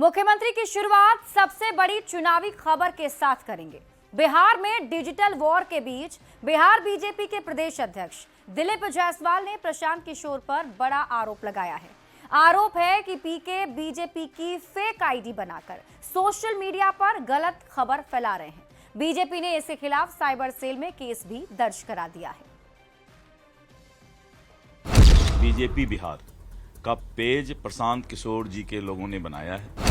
मुख्यमंत्री की शुरुआत सबसे बड़ी चुनावी खबर के साथ करेंगे। बिहार में डिजिटल वॉर के बीच बिहार बीजेपी के प्रदेश अध्यक्ष दिलीप जायसवाल ने प्रशांत किशोर पर बड़ा आरोप लगाया है। आरोप है कि पीके बीजेपी की फेक आईडी बनाकर सोशल मीडिया पर गलत खबर फैला रहे हैं। बीजेपी ने इसके खिलाफ साइबर सेल में केस भी दर्ज करा दिया है। बीजेपी बिहार का पेज प्रशांत किशोर जी के लोगों ने बनाया है।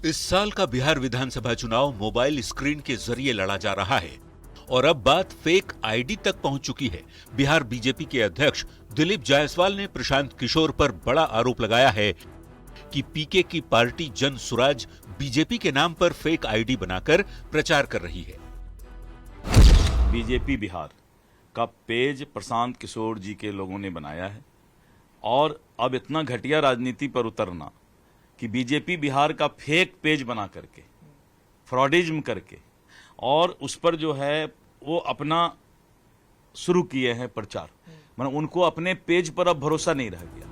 इस साल का बिहार विधानसभा चुनाव मोबाइल स्क्रीन के जरिए लड़ा जा रहा है और अब बात फेक आईडी तक पहुंच चुकी है। बिहार बीजेपी के अध्यक्ष दिलीप जायसवाल ने प्रशांत किशोर पर बड़ा आरोप लगाया है कि पीके की पार्टी जन सुराज बीजेपी के नाम पर फेक आईडी बनाकर प्रचार कर रही है। बीजेपी बिहार का पेज प्रशांत किशोर जी के लोगों ने बनाया है और अब इतना घटिया राजनीति पर उतरना कि बीजेपी बिहार का फेक पेज बना करके फ्रॉडिज्म करके और उस पर जो है वो अपना शुरू किए हैं प्रचार, मतलब उनको अपने पेज पर अब भरोसा नहीं रह गया।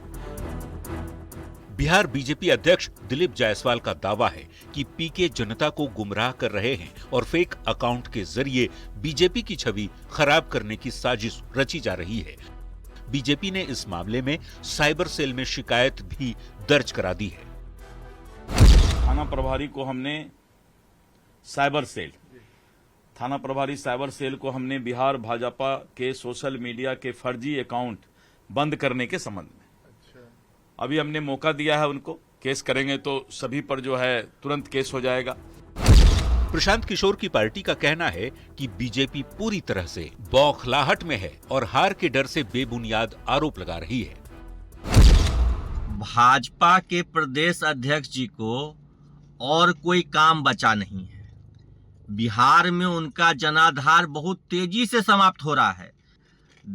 बिहार बीजेपी अध्यक्ष दिलीप जायसवाल का दावा है कि पीके जनता को गुमराह कर रहे हैं और फेक अकाउंट के जरिए बीजेपी की छवि खराब करने की साजिश रची जा रही है। बीजेपी ने इस मामले में साइबर सेल में शिकायत भी दर्ज करा दी है। थाना प्रभारी को हमने साइबर सेल को हमने बिहार भाजपा के सोशल मीडिया के फर्जी अकाउंट बंद करने के संबंध में अभी हमने मौका दिया है उनको। केस करेंगे तो सभी पर जो है तुरंत केस हो जाएगा। प्रशांत किशोर की पार्टी का कहना है कि बीजेपी पूरी तरह से बौखलाहट में है और हार के डर से बेबुनियाद आरोप लगा रही है। भाजपा के प्रदेश अध्यक्ष जी को और कोई काम बचा नहीं है। बिहार में उनका जनाधार बहुत तेजी से समाप्त हो रहा है।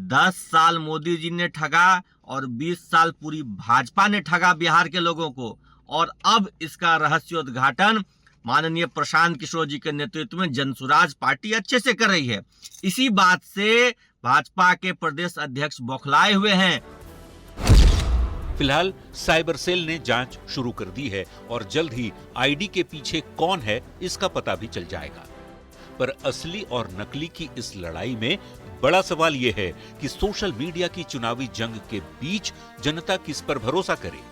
10 साल मोदी जी ने ठगा और 20 साल पूरी भाजपा ने ठगा बिहार के लोगों को, और अब इसका रहस्योद्घाटन माननीय प्रशांत किशोर जी के नेतृत्व में जनसुराज पार्टी अच्छे से कर रही है। इसी बात से भाजपा के प्रदेश अध्यक्ष बौखलाए हुए हैं। फिलहाल साइबर सेल ने जांच शुरू कर दी है और जल्द ही आईडी के पीछे कौन है इसका पता भी चल जाएगा। पर असली और नकली की इस लड़ाई में बड़ा सवाल यह है कि सोशल मीडिया की चुनावी जंग के बीच जनता किस पर भरोसा करे।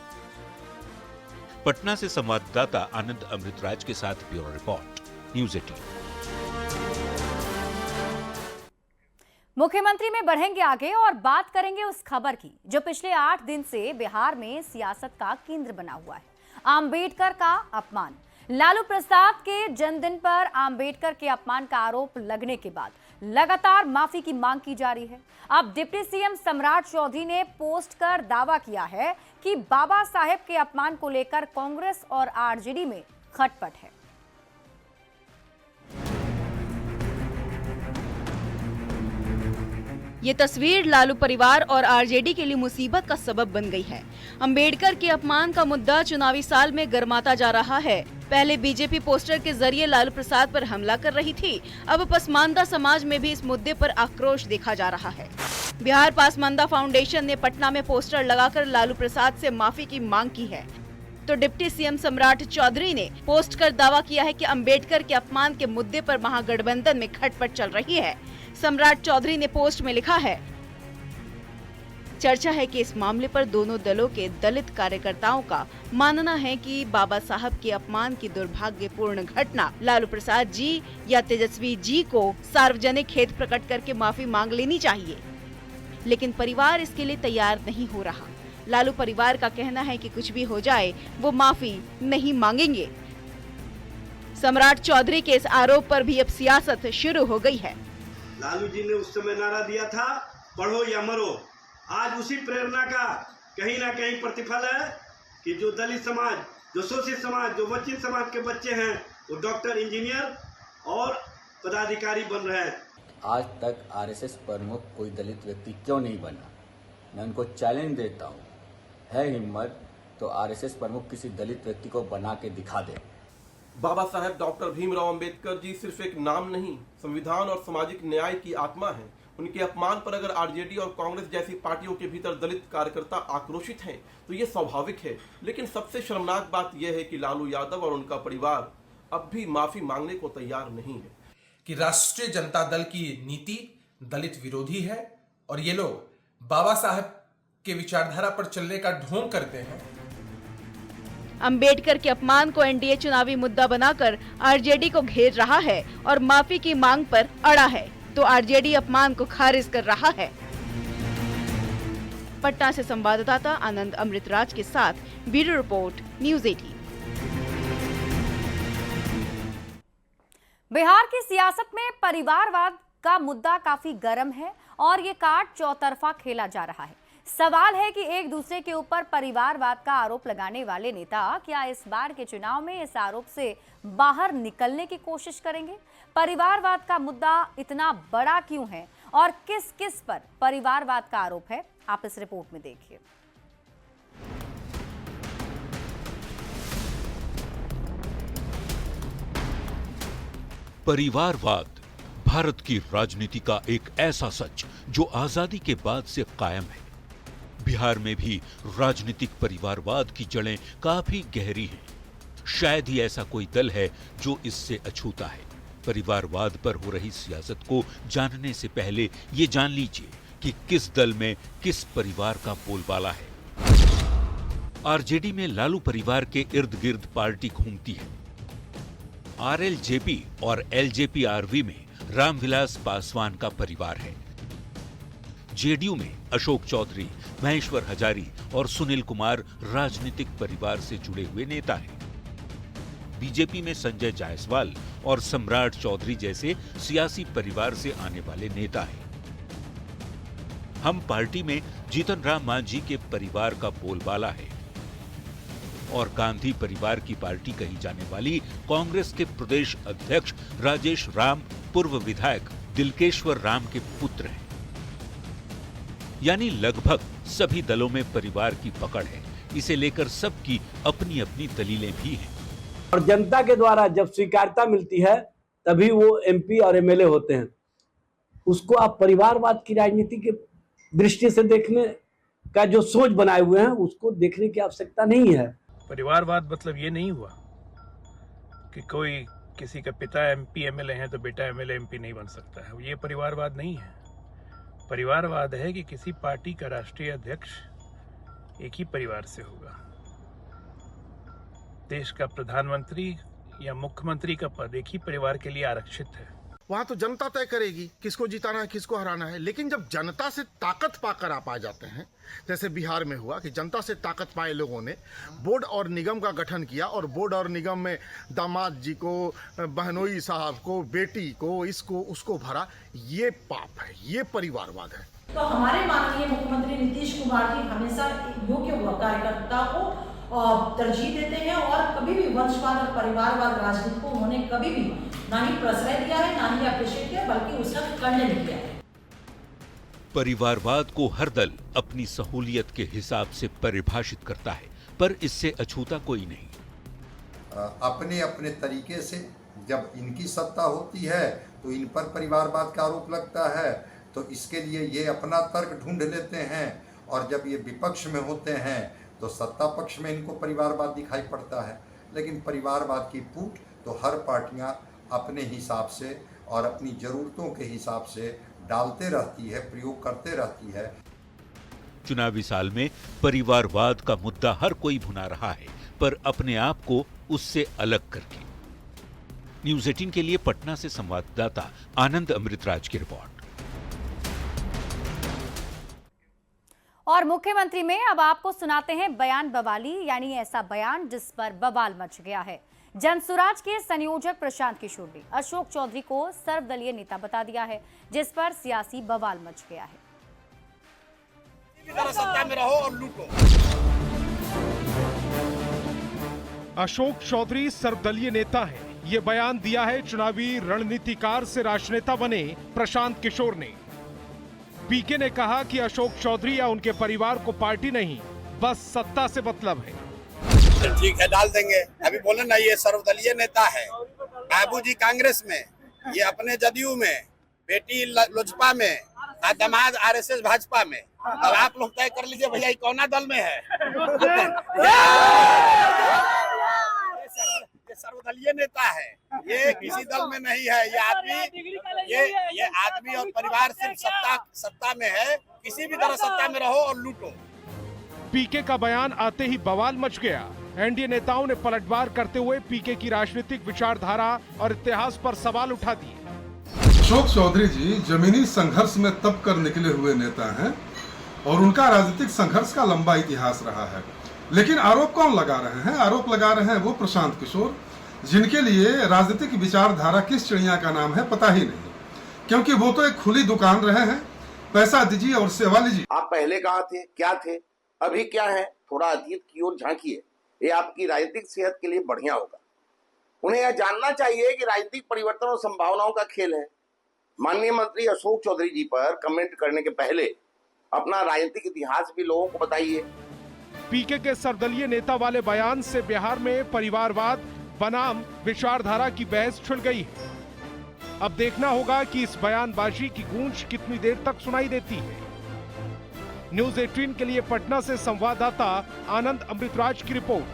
पटना से संवाददाता आनंद अमृतराज के साथ ब्यूरो रिपोर्ट, न्यूज़ 18। मुख्यमंत्री में बढ़ेंगे आगे और बात करेंगे उस खबर की जो पिछले 8 दिन से बिहार में सियासत का केंद्र बना हुआ है। आम्बेडकर का अपमान। लालू प्रसाद के जन्मदिन पर आम्बेडकर के अपमान का आरोप लगने के बाद लगातार माफी की मांग की जा रही है। अब डिप्टी सीएम सम्राट चौधरी ने पोस्ट कर दावा किया है कि बाबा साहेब के अपमान को लेकर कांग्रेस और आरजेडी में खटपट है। ये तस्वीर लालू परिवार और आरजेडी के लिए मुसीबत का सबब बन गई है। अंबेडकर के अपमान का मुद्दा चुनावी साल में गर्माता जा रहा है। पहले बीजेपी पोस्टर के जरिए लालू प्रसाद पर हमला कर रही थी, अब पसमानदा समाज में भी इस मुद्दे पर आक्रोश देखा जा रहा है। बिहार पसमानदा फाउंडेशन ने पटना में पोस्टर लगाकर लालू प्रसाद से माफी की मांग की है, तो डिप्टी सीएम सम्राट चौधरी ने पोस्ट कर दावा किया है कि अंबेडकर के अपमान के मुद्दे पर महागठबंधन में खटपट चल रही है। सम्राट चौधरी ने पोस्ट में लिखा है, चर्चा है कि इस मामले पर दोनों दलों के दलित कार्यकर्ताओं का मानना है कि बाबा साहब के अपमान की दुर्भाग्यपूर्ण घटना लालू प्रसाद जी या तेजस्वी जी को सार्वजनिक खेद प्रकट करके माफी मांग लेनी चाहिए, लेकिन परिवार इसके लिए तैयार नहीं हो रहा। लालू परिवार का कहना है कि कुछ भी हो जाए वो माफी नहीं मांगेंगे। सम्राट चौधरी के इस आरोप पर भी अब सियासत शुरू हो गई है। लालू जी ने उस समय नारा दिया था, पढ़ो या मरो। आज उसी प्रेरणा का कहीं ना कहीं प्रतिफल है कि जो दलित समाज, जो शोषित समाज, जो वंचित समाज के बच्चे हैं वो डॉक्टर, इंजीनियर और पदाधिकारी बन रहे हैं। आज तक आरएसएस प्रमुख कोई दलित व्यक्ति क्यों नहीं बना? मैं उनको चैलेंज देता हूँ, है हिम्मत तो आरएसएस प्रमुख किसी दलित व्यक्ति को बना के दिखा दे। बाबा साहेब डॉक्टर भीमराव अंबेडकर जी सिर्फ एक नाम नहीं, संविधान और सामाजिक न्याय की आत्मा है। उनके अपमान पर अगर आरजेडी और कांग्रेस जैसी पार्टियों के भीतर दलित कार्यकर्ता आक्रोशित हैं तो ये स्वाभाविक है। लेकिन सबसे शर्मनाक बात यह है कि लालू यादव और उनका परिवार अब भी माफी मांगने को तैयार नहीं है कि राष्ट्रीय जनता दल की नीति दलित विरोधी है और ये लोग बाबा साहब के विचारधारा पर चलने का ढोंग करते हैं। अंबेडकर के अपमान को एनडीए चुनावी मुद्दा बनाकर आरजेडी को घेर रहा है और माफी की मांग पर अड़ा है, तो आरजेडी अपमान को खारिज कर रहा है। पटना से संवाददाता आनंद अमृतराज के साथ ब्यूरो रिपोर्ट न्यूज़ 18। बिहार की सियासत में परिवारवाद का मुद्दा काफी गर्म है और ये कार्ड चौतरफा खेला जा रहा है। सवाल है कि एक दूसरे के ऊपर परिवारवाद का आरोप लगाने वाले नेता क्या इस बार के चुनाव में इस आरोप से बाहर निकलने की कोशिश करेंगे? परिवारवाद का मुद्दा इतना बड़ा क्यों है और किस किस पर परिवारवाद का आरोप है, आप इस रिपोर्ट में देखिए। परिवारवाद भारत की राजनीति का एक ऐसा सच जो आजादी के बाद से कायम है। बिहार में भी राजनीतिक परिवारवाद की जड़ें काफी गहरी हैं। शायद ही ऐसा कोई दल है जो इससे अछूता है। परिवारवाद पर हो रही सियासत को जानने से पहले ये जान लीजिए कि किस दल में किस परिवार का बोलबाला है। आरजेडी में लालू परिवार के इर्द गिर्द पार्टी घूमती है। आरएलजेपी और एलजेपी-आरवी में रामविलास पासवान का परिवार है। जेडीयू में अशोक चौधरी, महेश्वर हजारी और सुनील कुमार राजनीतिक परिवार से जुड़े हुए नेता हैं। बीजेपी में संजय जायसवाल और सम्राट चौधरी जैसे सियासी परिवार से आने वाले नेता हैं। हम पार्टी में जीतन राम मांझी के परिवार का बोलबाला है और गांधी परिवार की पार्टी कही जाने वाली कांग्रेस के प्रदेश अध्यक्ष राजेश राम पूर्व विधायक दिलकेश्वर राम के पुत्र हैं। यानी लगभग सभी दलों में परिवार की पकड़ है। इसे लेकर सबकी अपनी अपनी दलीलें भी हैं। और जनता के द्वारा जब स्वीकार्यता मिलती है तभी वो एमपी और एमएलए होते हैं। उसको आप परिवारवाद की राजनीति के दृष्टि से देखने का जो सोच बनाए हुए हैं उसको देखने की आवश्यकता नहीं है। परिवारवाद मतलब ये नहीं हुआ कि कोई किसी का पिता एमपी एमएलए है तो बेटा एमएलए एमपी नहीं बन सकता है। ये परिवारवाद नहीं है। परिवारवाद है कि किसी पार्टी का राष्ट्रीय अध्यक्ष एक ही परिवार से होगा। देश का प्रधानमंत्री या मुख्यमंत्री का पद एक ही परिवार के लिए आरक्षित है। वहां तो जनता तय करेगी किसको जिताना है किसको हराना है। लेकिन जब जनता से ताकत पाकर आप आ जाते हैं, जैसे बिहार में हुआ कि जनता से ताकत पाए लोगों ने बोर्ड और निगम का गठन किया और बोर्ड और निगम में दामाद जी को, बहनोई साहब को, बेटी को, इसको उसको भरा, ये पाप है, ये परिवारवाद है। तो हमारे माननीय मुख्यमंत्री नीतीश कुमार जी हमेशा योग्य कार्यकर्ता को तरजीह देते हैं और कभी भी वंशवाद और परिवारवाद राजनीति को उन्होंने कभी भी ना ही प्रश्रय दिया है, ना ही अप्रिशिएट किया, बल्कि उसका खंडन किया है। परिवारवाद को हर दल अपनी सहूलियत के हिसाब से परिभाषित करता है, पर इससे अछूता कोई नहीं। अपने अपने तरीके से जब इनकी सत्ता होती है तो इन पर परिवारवाद का आरोप लगता है, तो इसके लिए ये अपना तर्क ढूंढ लेते हैं, और जब ये विपक्ष में होते हैं तो सत्ता पक्ष में इनको परिवारवाद दिखाई पड़ता है। लेकिन परिवारवाद की फूट तो हर पार्टियां अपने हिसाब से और अपनी जरूरतों के हिसाब से डालते रहती है, प्रयोग करते रहती है। चुनावी साल में परिवारवाद का मुद्दा हर कोई भुना रहा है, पर अपने आप को उससे अलग करके। न्यूज़ 18 के लिए पटना से संवाददाता आनंद अमृतराज की रिपोर्ट। और मुख्यमंत्री में अब आपको सुनाते हैं बयान बवाली, यानी ऐसा बयान जिस पर बवाल मच गया है। जनसुराज के संयोजक प्रशांत किशोर ने अशोक चौधरी को सर्वदलीय नेता बता दिया है, जिस पर सियासी बवाल मच गया है। सत्ता में रहो और लूटो। अशोक चौधरी सर्वदलीय नेता है, ये बयान दिया है चुनावी रणनीतिकार से राजनेता बने प्रशांत किशोर ने। पीके ने कहा कि अशोक चौधरी या उनके परिवार को पार्टी नहीं, बस सत्ता से मतलब है। ठीक है, डाल देंगे। अभी बोले ना, ये सर्वदलीय नेता है। बाबूजी कांग्रेस में, ये अपने जदयू में, बेटी लोजपा में, दामाद आरएसएस भाजपा में। अब आप लोग तय कर लीजिए भैया, कौना दल में है। ये सर्वदलीय नेता है, ये किसी दल में नहीं है। ये आदमी और परिवार सिर्फ सत्ता में है। किसी भी तरह सत्ता में रहो और लूटो। पीके का बयान आते ही बवाल मच गया। एनडीए नेताओं ने पलटवार करते हुए पीके की राजनीतिक विचारधारा और इतिहास पर सवाल उठा दिए। अशोक चौधरी जी जमीनी संघर्ष में तप कर निकले हुए नेता हैं और उनका राजनीतिक संघर्ष का लंबा इतिहास रहा है। लेकिन आरोप कौन लगा रहे हैं? आरोप लगा रहे हैं वो प्रशांत किशोर, जिनके लिए राजनीतिक विचारधारा किस चिड़िया का नाम है पता ही नहीं, क्योंकि वो तो एक खुली दुकान रहे हैं। पैसा दीजिए और सेवा लीजिए। आप पहले कहाँ थे, क्या थे, अभी क्या है? थोड़ा अतीत की ओर झांकिए, ये आपकी राजनीतिक सेहत के लिए बढ़िया होगा। उन्हें यह जानना चाहिए कि राजनीतिक परिवर्तन और संभावनाओं का खेल है। माननीय मंत्री अशोक चौधरी जी पर कमेंट करने के पहले अपना राजनीतिक इतिहास भी लोगों को बताइए। पीके के सर्वदलीय नेता वाले बयान से बिहार में परिवारवाद बनाम विचारधारा की बहस छिड़ गई है। अब देखना होगा कि इस बयानबाजी की गूंज कितनी देर तक सुनाई देती है। न्यूज़ 18 के लिए पटना से संवाददाता आनंद अमृतराज की रिपोर्ट।